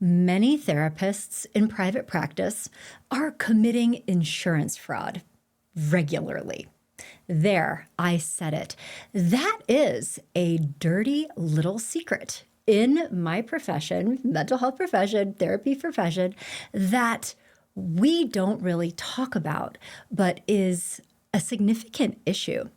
Many therapists in private practice are committing insurance fraud regularly. There, I said it. That is a dirty little secret in my profession, mental health profession, therapy profession, that we don't really talk about, but is a significant issue.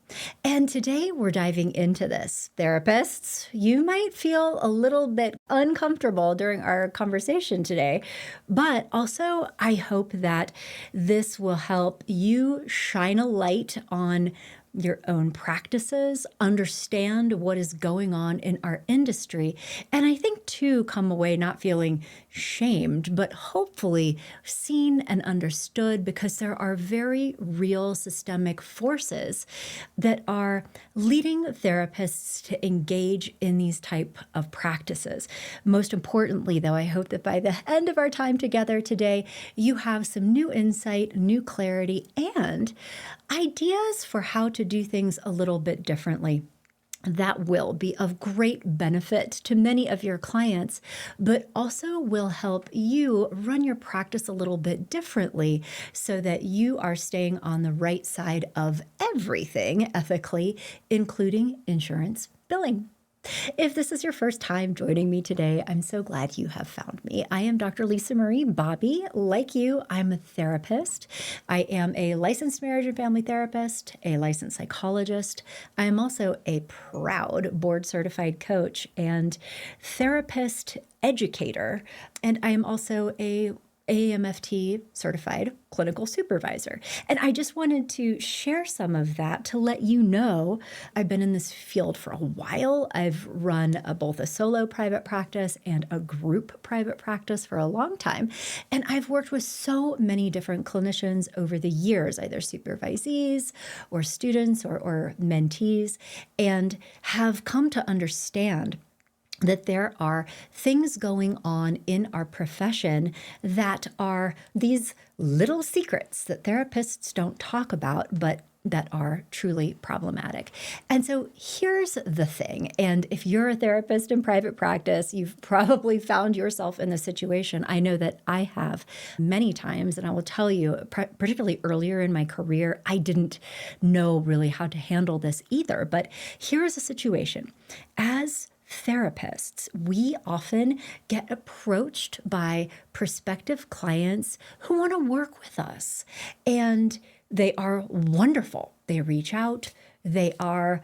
And today we're diving into this. Therapists, you might feel a little bit uncomfortable during our conversation today, but also I hope that this will help you shine a light on your own practices, understand what is going on in our industry, and I think too come away not feeling shamed, but hopefully seen and understood, because there are very real systemic forces that are leading therapists to engage in these type of practices. Most importantly, though, I hope that by the end of our time together today, you have some new insight, new clarity, and ideas for how to do things a little bit differently. That will be of great benefit to many of your clients, but also will help you run your practice a little bit differently so that you are staying on the right side of everything ethically, including insurance billing. If this is your first time joining me today, I'm so glad you have found me. I am Dr. Lisa Marie Bobby. Like you, I'm a therapist. I am a licensed marriage and family therapist, a licensed psychologist. I am also a proud board-certified coach and therapist educator, and I am also a AAMFT certified clinical supervisor. And I just wanted to share some of that to let you know I've been in this field for a while. I've run both a solo private practice and a group private practice for a long time. And I've worked with so many different clinicians over the years, either supervisees or students or mentees, and have come to understand that there are things going on in our profession that are these little secrets that therapists don't talk about, but that are truly problematic. And so here's the thing. And if you're a therapist in private practice, you've probably found yourself in this situation. I know that I have many times, and I will tell you, particularly earlier in my career, I didn't know really how to handle this either. But here's a situation. As therapists, we often get approached by prospective clients who want to work with us, and they are wonderful. They reach out, they are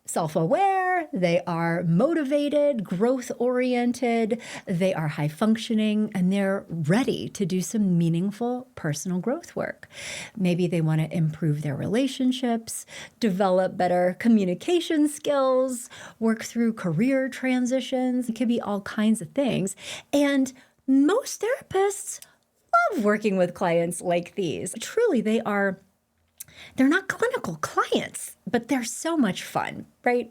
self-aware, they are motivated, growth-oriented, they are high-functioning, and they're ready to do some meaningful personal growth work. Maybe they want to improve their relationships, develop better communication skills, work through career transitions. It could be all kinds of things. And most therapists love working with clients like these. Truly, they're not clinical clients, but they're so much fun, right?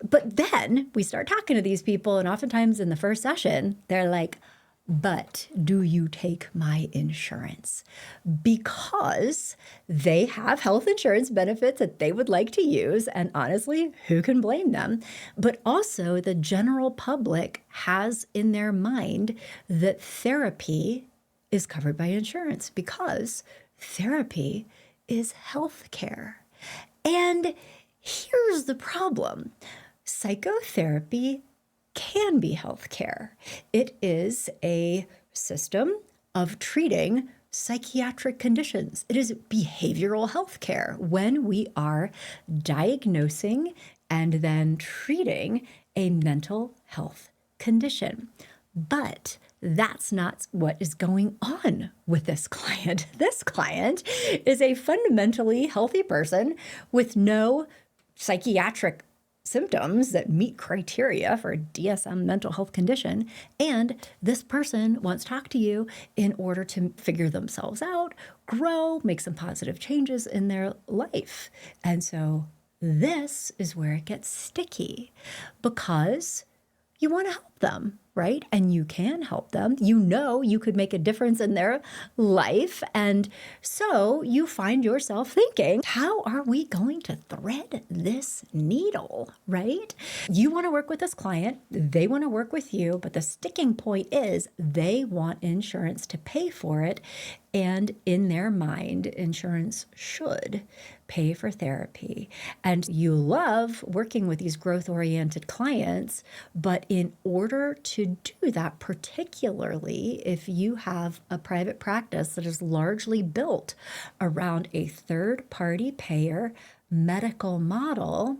But then we start talking to these people, and oftentimes in the first session, they're like, but do you take my insurance? Because they have health insurance benefits that they would like to use, and honestly, who can blame them? But also the general public has in their mind that therapy is covered by insurance because therapy is healthcare. And here's the problem. Psychotherapy can be healthcare. It is a system of treating psychiatric conditions. It is behavioral healthcare when we are diagnosing and then treating a mental health condition. But that's not what is going on with this client. This client is a fundamentally healthy person with no psychiatric symptoms that meet criteria for a DSM mental health condition. And this person wants to talk to you in order to figure themselves out, grow, make some positive changes in their life. And so this is where it gets sticky, because you want to help them. right? And you can help them. You know you could make a difference in their life. And so you find yourself thinking, how are we going to thread this needle, right? You want to work with this client, they want to work with you, but the sticking point is they want insurance to pay for it. And in their mind, insurance should pay for therapy. And you love working with these growth-oriented clients, but in order to do that, particularly if you have a private practice that is largely built around a third-party payer medical model,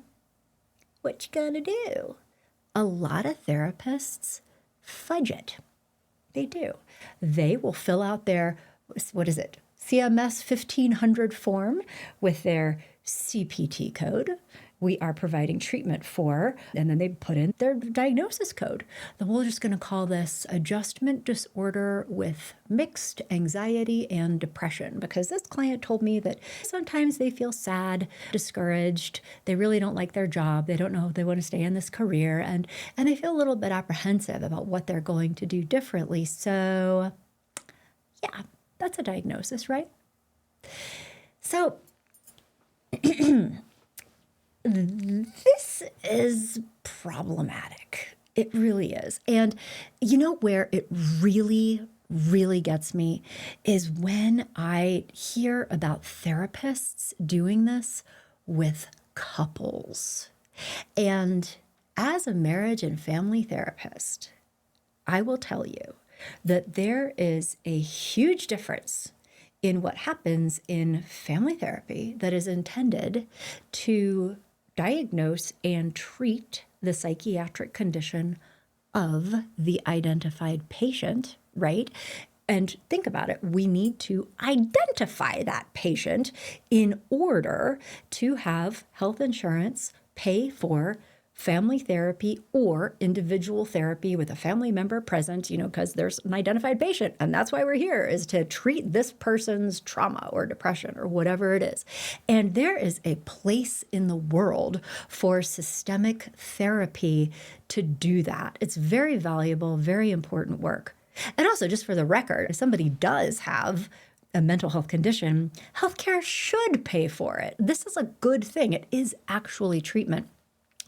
what you gonna do? A lot of therapists fudge it. They do. They will fill out their, what is it, CMS 1500 form with their CPT code. We are providing treatment for, and then they put in their diagnosis code. Then we're just going to call this adjustment disorder with mixed anxiety and depression, because this client told me that sometimes they feel sad, discouraged, they really don't like their job, they don't know if they want to stay in this career, and they feel a little bit apprehensive about what they're going to do differently. So yeah, that's a diagnosis, right? So this is problematic. It really is. And you know where it really, really gets me is when I hear about therapists doing this with couples. And as a marriage and family therapist, I will tell you that there is a huge difference in what happens in family therapy that is intended to diagnose and treat the psychiatric condition of the identified patient, right? And think about it, we need to identify that patient in order to have health insurance pay for family therapy or individual therapy with a family member present, because there's an identified patient. And that's why we're here, is to treat this person's trauma or depression or whatever it is. And there is a place in the world for systemic therapy to do that. It's very valuable, very important work. And also, just for the record, if somebody does have a mental health condition, healthcare should pay for it. This is a good thing. It is actually treatment.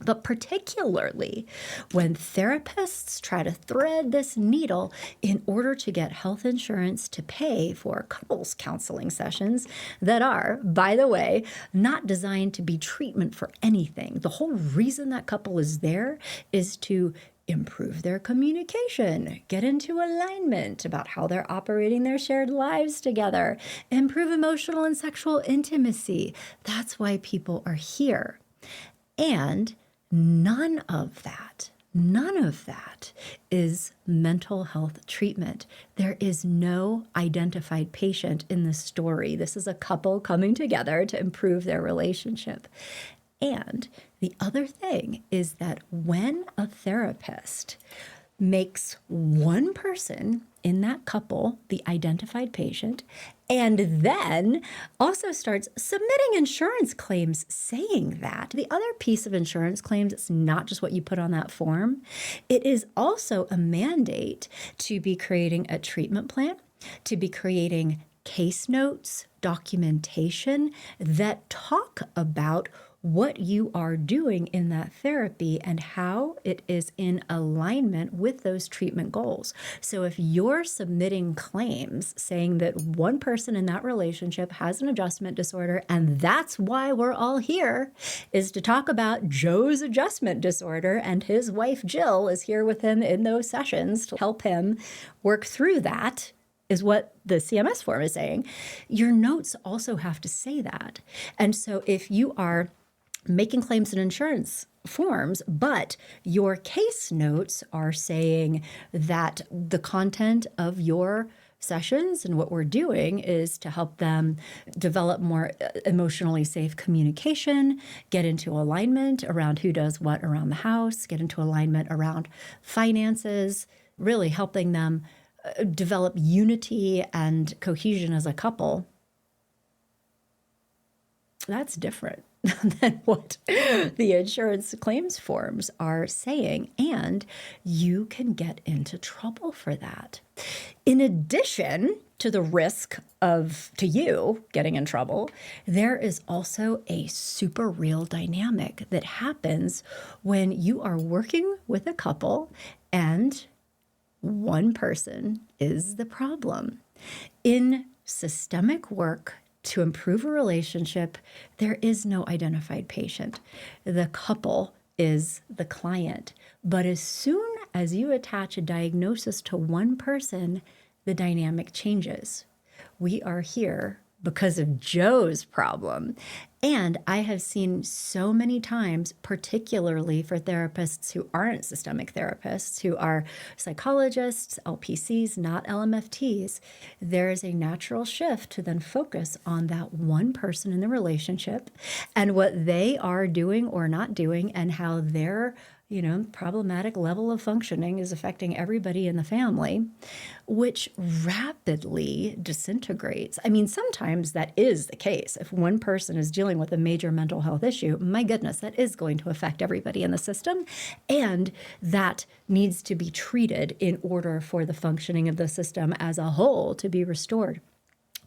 But particularly when therapists try to thread this needle in order to get health insurance to pay for couples counseling sessions that are, by the way, not designed to be treatment for anything. The whole reason that couple is there is to improve their communication, get into alignment about how they're operating their shared lives together, improve emotional and sexual intimacy. That's why people are here. And none of that is mental health treatment. There is no identified patient in this story. This is a couple coming together to improve their relationship. And the other thing is that when a therapist makes one person in that couple the identified patient, and then also starts submitting insurance claims saying that, the other piece of insurance claims, it's not just what you put on that form. It is also a mandate to be creating a treatment plan, to be creating case notes, documentation that talk about what you are doing in that therapy and how it is in alignment with those treatment goals. So if you're submitting claims saying that one person in that relationship has an adjustment disorder, and that's why we're all here, is to talk about Joe's adjustment disorder, and his wife Jill is here with him in those sessions to help him work through that, is what the CMS form is saying, your notes also have to say that. And so if you are making claims in insurance forms, but your case notes are saying that the content of your sessions and what we're doing is to help them develop more emotionally safe communication, get into alignment around who does what around the house, get into alignment around finances, really helping them develop unity and cohesion as a couple. That's different. than what the insurance claims forms are saying. And you can get into trouble for that. In addition to the risk to you getting in trouble, there is also a super real dynamic that happens when you are working with a couple and one person is the problem. In systemic work to improve a relationship, there is no identified patient. The couple is the client. But as soon as you attach a diagnosis to one person, the dynamic changes. We are here because of Joe's problem. And I have seen so many times, particularly for therapists who aren't systemic therapists, who are psychologists, LPCs, not LMFTs, there is a natural shift to then focus on that one person in the relationship and what they are doing or not doing and how their problematic level of functioning is affecting everybody in the family, which rapidly disintegrates. I mean, sometimes that is the case. If one person is dealing with a major mental health issue, my goodness, that is going to affect everybody in the system. And that needs to be treated in order for the functioning of the system as a whole to be restored.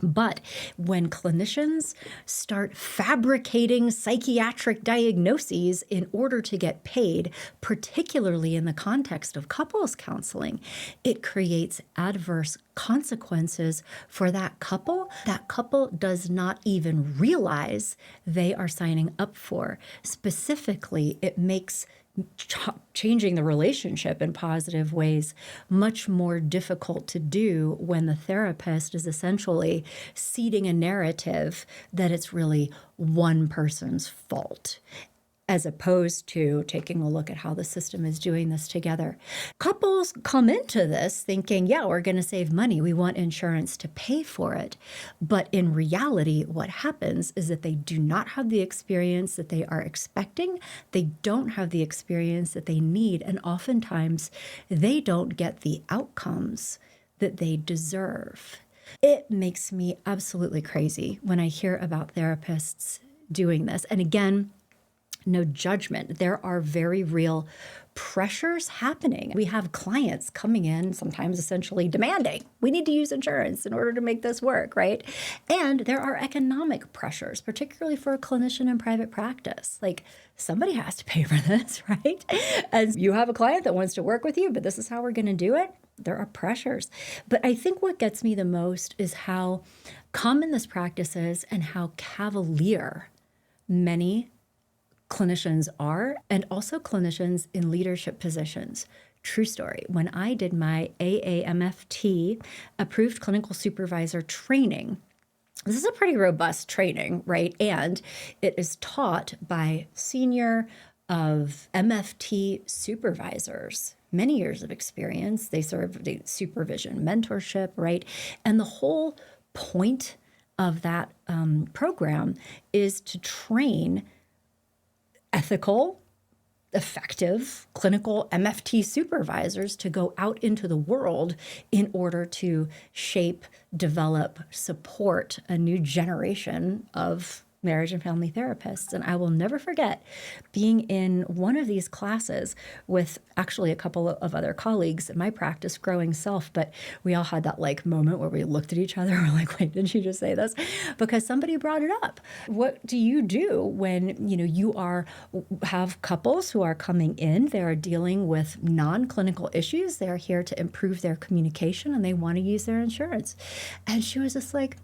But when clinicians start fabricating psychiatric diagnoses in order to get paid, particularly in the context of couples counseling, it creates adverse consequences for that couple. That couple does not even realize they are signing up for. Specifically, it makes changing the relationship in positive ways much more difficult to do when the therapist is essentially seeding a narrative that it's really one person's fault, as opposed to taking a look at how the system is doing this together. Couples come into this thinking, yeah, we're going to save money. We want insurance to pay for it. But in reality, what happens is that they do not have the experience that they are expecting. They don't have the experience that they need. And oftentimes, they don't get the outcomes that they deserve. It makes me absolutely crazy when I hear about therapists doing this. And again, no judgment. There are very real pressures happening. We have clients coming in, sometimes essentially demanding, we need to use insurance in order to make this work, right? And there are economic pressures, particularly for a clinician in private practice. Like, somebody has to pay for this, right? And you have a client that wants to work with you, but this is how we're going to do it. There are pressures. But I think what gets me the most is how common this practice is and how cavalier many clinicians are, and also clinicians in leadership positions. True story. When I did my AAMFT approved clinical supervisor training, this is a pretty robust training, right? And it is taught by senior of MFT supervisors, many years of experience. They serve the supervision, mentorship, right? And the whole point of that program is to train ethical, effective clinical MFT supervisors to go out into the world in order to shape, develop, support a new generation of marriage and family therapists. And I will never forget being in one of these classes with actually a couple of other colleagues in my practice, Growing Self, but we all had that like moment where we looked at each other and we're like, wait, did she just say this? Because somebody brought it up. What do you do when, you have couples who are coming in, they are dealing with non-clinical issues, they're here to improve their communication and they want to use their insurance? And she was just like,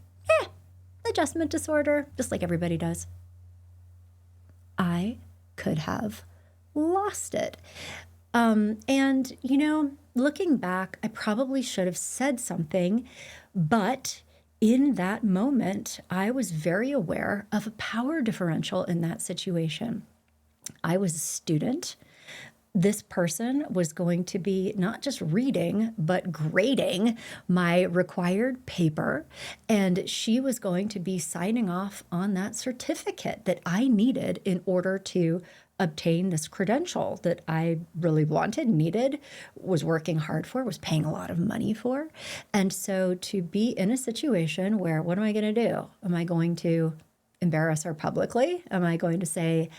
adjustment disorder, just like everybody does. I could have lost it. And, looking back, I probably should have said something, but in that moment, I was very aware of a power differential in that situation. I was a student. This person was going to be not just reading, but grading my required paper. And she was going to be signing off on that certificate that I needed in order to obtain this credential that I really wanted, needed, was working hard for, was paying a lot of money for. And so to be in a situation where, what am I going to do? Am I going to embarrass her publicly? Am I going to say,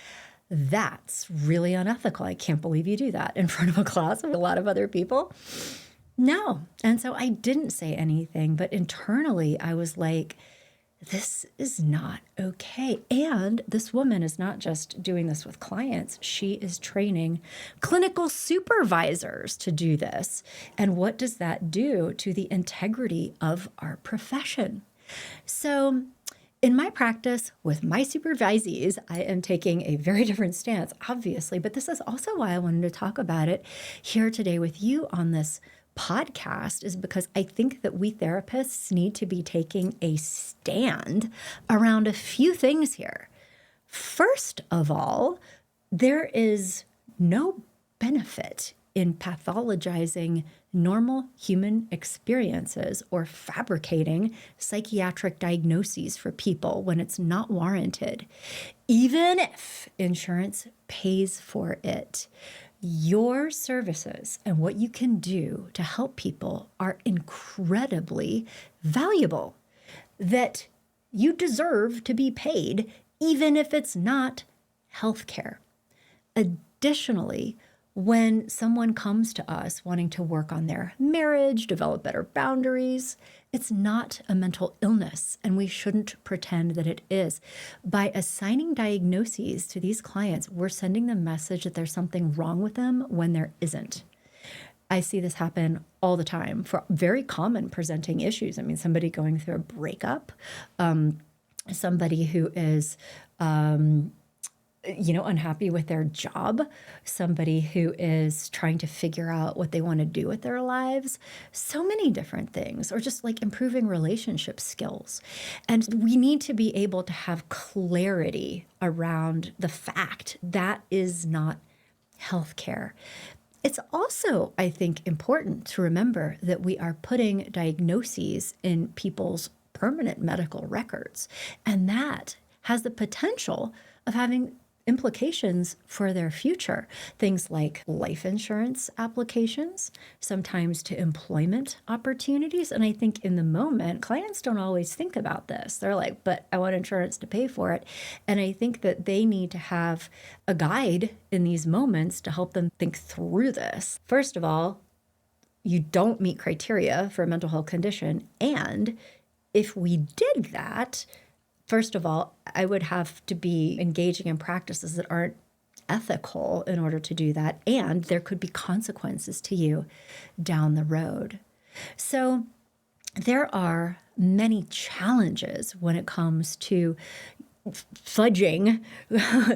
that's really unethical? I can't believe you do that in front of a class of a lot of other people? No. And so I didn't say anything, but internally I was like, this is not okay. And this woman is not just doing this with clients. She is training clinical supervisors to do this. And what does that do to the integrity of our profession? So in my practice with my supervisees, I am taking a very different stance, obviously, but this is also why I wanted to talk about it here today with you on this podcast, is because I think that we therapists need to be taking a stand around a few things here. First of all, there is no benefit in pathologizing normal human experiences or fabricating psychiatric diagnoses for people when it's not warranted, even if insurance pays for it. Your services and what you can do to help people are incredibly valuable, that you deserve to be paid, even if it's not healthcare. Additionally, when someone comes to us wanting to work on their marriage, develop better boundaries, it's not a mental illness, and we shouldn't pretend that it is. By assigning diagnoses to these clients, we're sending the message that there's something wrong with them when there isn't. I see this happen all the time for very common presenting issues. I mean, somebody going through a breakup, somebody who is unhappy with their job, somebody who is trying to figure out what they want to do with their lives, so many different things, or just like improving relationship skills. And we need to be able to have clarity around the fact that is not healthcare. It's also, I think, important to remember that we are putting diagnoses in people's permanent medical records, and that has the potential of having implications for their future. Things like life insurance applications, sometimes to employment opportunities. And I think in the moment, clients don't always think about this. They're like, but I want insurance to pay for it. And I think that they need to have a guide in these moments to help them think through this. First of all, you don't meet criteria for a mental health condition. And if we did that, first of all, I would have to be engaging in practices that aren't ethical in order to do that, and there could be consequences to you down the road. So there are many challenges when it comes to fudging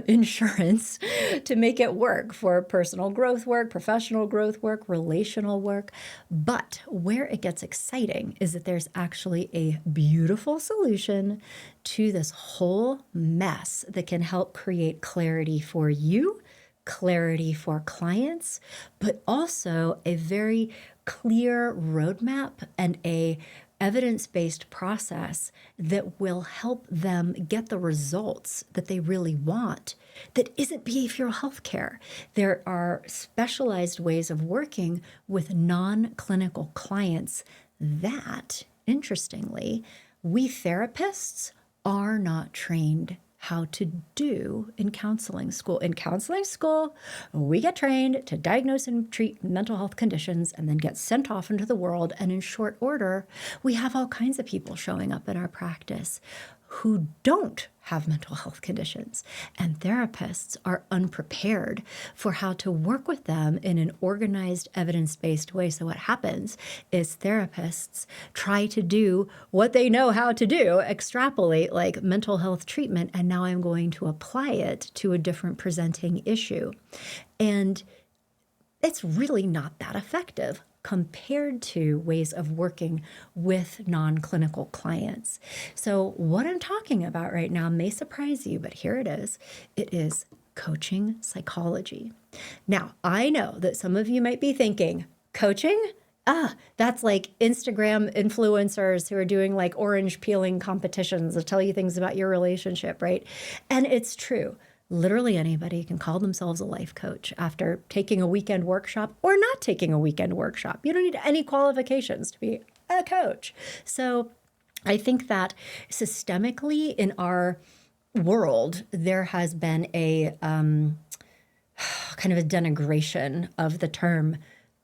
insurance to make it work for personal growth work, professional growth work, relational work. But where it gets exciting is that there's actually a beautiful solution to this whole mess that can help create clarity for you, clarity for clients, but also a very clear roadmap and a evidence-based process that will help them get the results that they really want that isn't behavioral health care. There are specialized ways of working with non-clinical clients that, interestingly, we therapists are not trained how to do in counseling school. In counseling school, we get trained to diagnose and treat mental health conditions and then get sent off into the world. And in short order, we have all kinds of people showing up in our practice who don't have mental health conditions. And therapists are unprepared for how to work with them in an organized, evidence-based way. So what happens is therapists try to do what they know how to do, extrapolate like mental health treatment, and now I'm going to apply it to a different presenting issue. And it's really not that effective compared to ways of working with non-clinical clients. So what I'm talking about right now may surprise you, but here it is. It is coaching psychology. Now, I know that some of you might be thinking, coaching? That's like Instagram influencers who are doing like orange peeling competitions that tell you things about your relationship, right? And it's true. Literally anybody can call themselves a life coach after taking a weekend workshop or not taking a weekend workshop. You don't need any qualifications to be a coach. So I think that systemically in our world, there has been a kind of a denigration of the term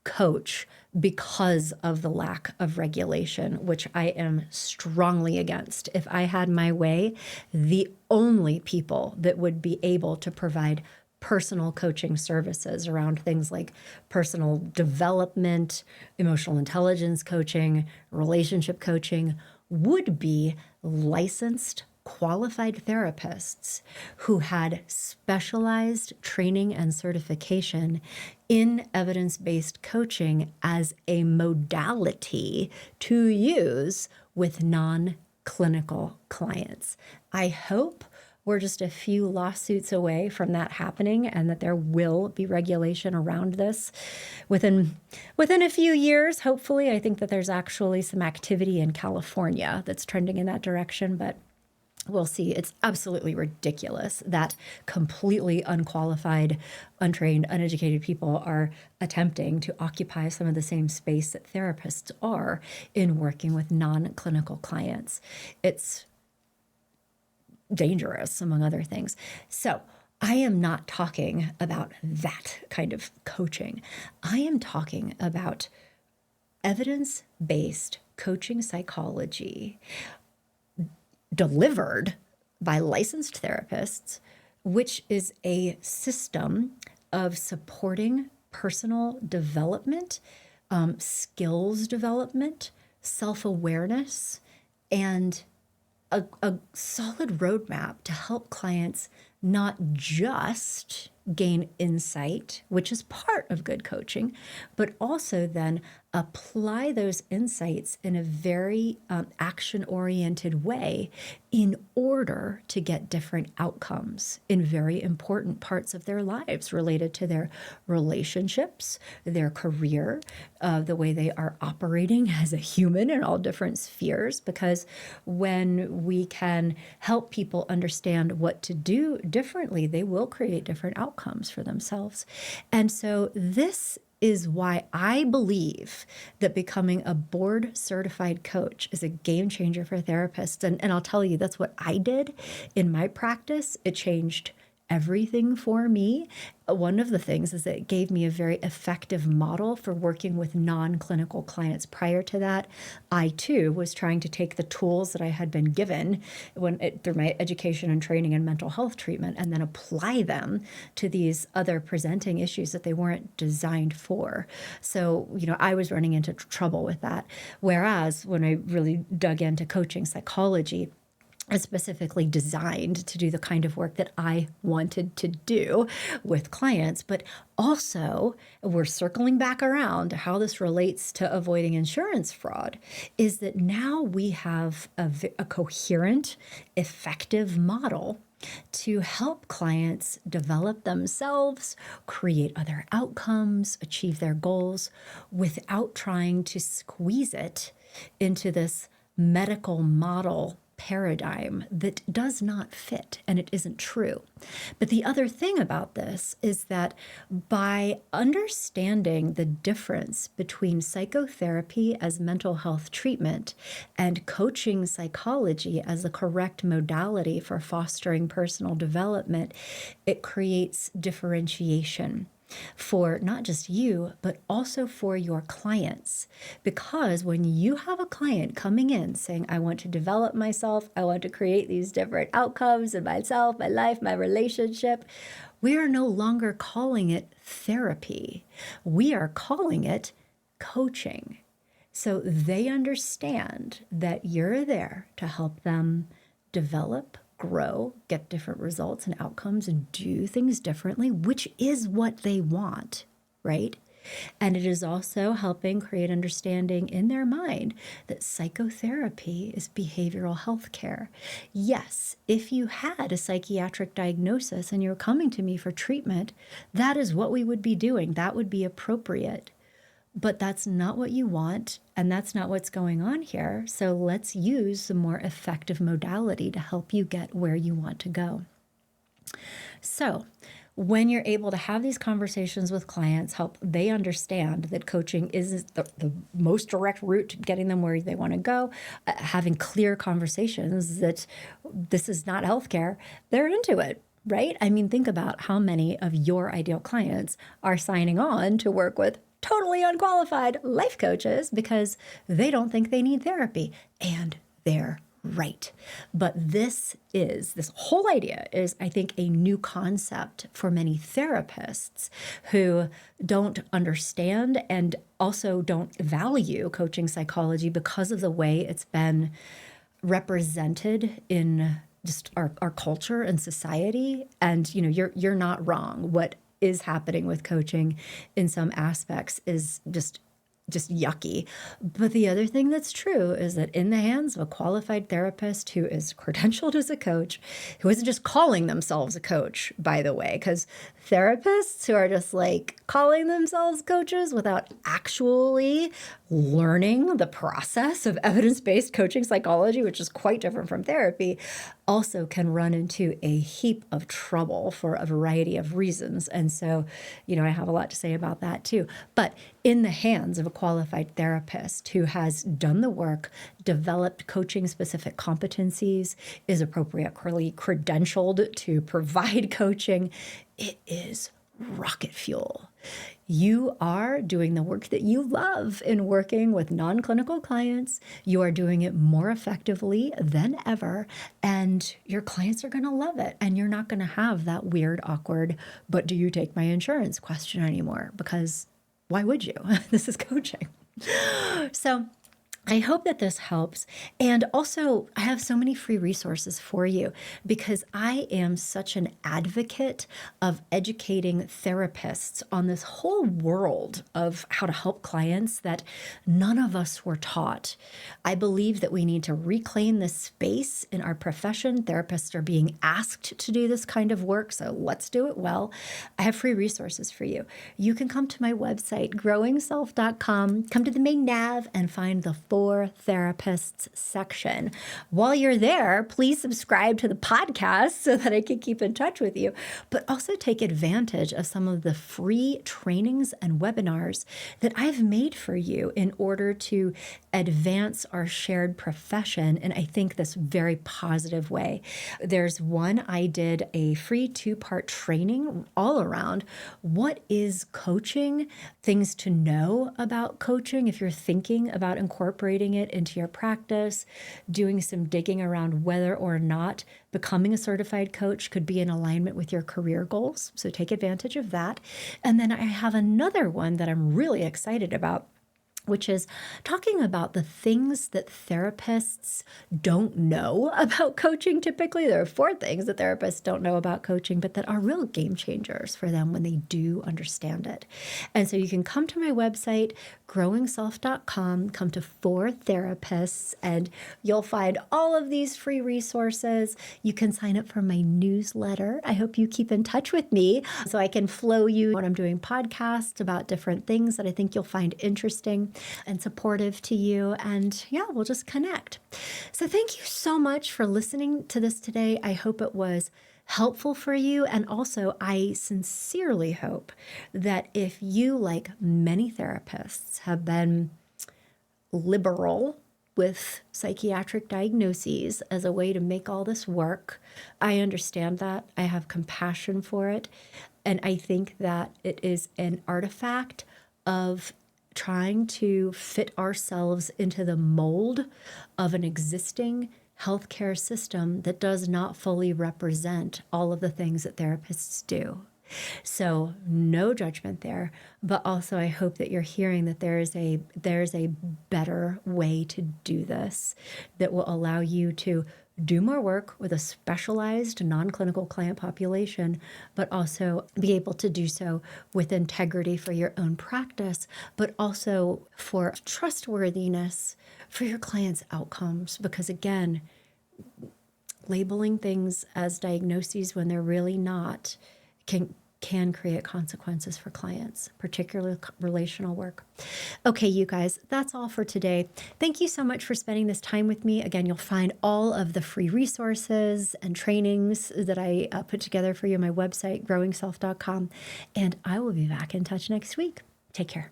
coach because of the lack of regulation, which I am strongly against. If I had my way, the only people that would be able to provide personal coaching services around things like personal development, emotional intelligence coaching, relationship coaching would be licensed qualified therapists who had specialized training and certification in evidence-based coaching as a modality to use with non-clinical clients. I hope we're just a few lawsuits away from that happening, and that there will be regulation around this within a few years. Hopefully, I think that there's actually some activity in California that's trending in that direction, but we'll see. It's absolutely ridiculous that completely unqualified, untrained, uneducated people are attempting to occupy some of the same space that therapists are in working with non-clinical clients. It's dangerous, among other things. So I am not talking about that kind of coaching. I am talking about evidence-based coaching psychology delivered by licensed therapists, which is a system of supporting personal development, skills development, self-awareness, and a solid roadmap to help clients not just gain insight, which is part of good coaching, but also then apply those insights in a very action-oriented way in order to get different outcomes in very important parts of their lives related to their relationships, their career, the way they are operating as a human in all different spheres. Because when we can help people understand what to do differently, they will create different outcomes for themselves. And so this is why I believe that becoming a board certified coach is a game changer for therapists. And I'll tell you, that's what I did in my practice. It changed everything for me. One of the things is that it gave me a very effective model for working with non-clinical clients. Prior to that, I too was trying to take the tools that I had been given through my education and training in mental health treatment and then apply them to these other presenting issues that they weren't designed for. So, I was running into trouble with that. Whereas when I really dug into coaching psychology, is specifically designed to do the kind of work that I wanted to do with clients. But also, we're circling back around to how this relates to avoiding insurance fraud, is that now we have a coherent, effective model to help clients develop themselves, create other outcomes, achieve their goals without trying to squeeze it into this medical model paradigm that does not fit, and it isn't true. But the other thing about this is that by understanding the difference between psychotherapy as mental health treatment and coaching psychology as the correct modality for fostering personal development, it creates differentiation for not just you, but also for your clients. Because when you have a client coming in saying, I want to develop myself, I want to create these different outcomes in myself, my life, my relationship, we are no longer calling it therapy. We are calling it coaching. So they understand that you're there to help them develop, grow, get different results and outcomes, and do things differently, which is what they want, right? And it is also helping create understanding in their mind that psychotherapy is behavioral health care. Yes, if you had a psychiatric diagnosis and you're coming to me for treatment, that is what we would be doing. That would be appropriate. But that's not what you want, and that's not what's going on here. So let's use the more effective modality to help you get where you want to go. So when you're able to have these conversations with clients, help they understand that coaching is the most direct route to getting them where they want to go, having clear conversations that this is not healthcare, they're into it, right? I mean, think about how many of your ideal clients are signing on to work with totally unqualified life coaches because they don't think they need therapy, and they're right. But this whole idea is, I think, a new concept for many therapists who don't understand and also don't value coaching psychology because of the way it's been represented in just our culture and society. And, you're not wrong. What is happening with coaching in some aspects is just yucky. But the other thing that's true is that in the hands of a qualified therapist who is credentialed as a coach, who isn't just calling themselves a coach, by the way, because therapists who are just like calling themselves coaches without actually learning the process of evidence-based coaching psychology, which is quite different from therapy, also can run into a heap of trouble for a variety of reasons. And so, I have a lot to say about that too. But in the hands of a qualified therapist who has done the work, developed coaching-specific competencies, is appropriately credentialed to provide coaching, it is rocket fuel. You are doing the work that you love in working with non-clinical clients. You are doing it more effectively than ever, and your clients are going to love it. And you're not going to have that weird, awkward, but do you take my insurance question anymore? Because why would you? This is coaching. So I hope that this helps. And also, I have so many free resources for you because I am such an advocate of educating therapists on this whole world of how to help clients that none of us were taught. I believe that we need to reclaim this space in our profession. Therapists are being asked to do this kind of work, so let's do it well. I have free resources for you. You can come to my website, growingself.com, come to the main nav and find the For Therapists section. While you're there, please subscribe to the podcast so that I can keep in touch with you, but also take advantage of some of the free trainings and webinars that I've made for you in order to advance our shared profession in, I think, this very positive way. There's one I did a free 2-part training all around what is coaching, things to know about coaching if you're thinking about incorporating it into your practice, doing some digging around whether or not becoming a certified coach could be in alignment with your career goals. So take advantage of that. And then I have another one that I'm really excited about, which is talking about the things that therapists don't know about coaching. Typically, there are 4 things that therapists don't know about coaching, but that are real game changers for them when they do understand it. And so you can come to my website, growingself.com, come to For Therapists, and you'll find all of these free resources. You can sign up for my newsletter. I hope you keep in touch with me so I can flow you when I'm doing podcasts about different things that I think you'll find interesting and supportive to you. And yeah, we'll just connect. So thank you so much for listening to this today. I hope it was helpful for you. And also, I sincerely hope that if you, like many therapists, have been liberal with psychiatric diagnoses as a way to make all this work, I understand that. I have compassion for it. And I think that it is an artifact of trying to fit ourselves into the mold of an existing healthcare system that does not fully represent all of the things that therapists do. So no judgment there, but also I hope that you're hearing that there's a better way to do this that will allow you to do more work with a specialized non-clinical client population, but also be able to do so with integrity for your own practice, but also for trustworthiness for your clients' outcomes. Because again, labeling things as diagnoses when they're really not can can create consequences for clients, particularly relational work. Okay, you guys, that's all for today. Thank you so much for spending this time with me. Again, you'll find all of the free resources and trainings that I put together for you on my website, growingself.com. And I will be back in touch next week. Take care.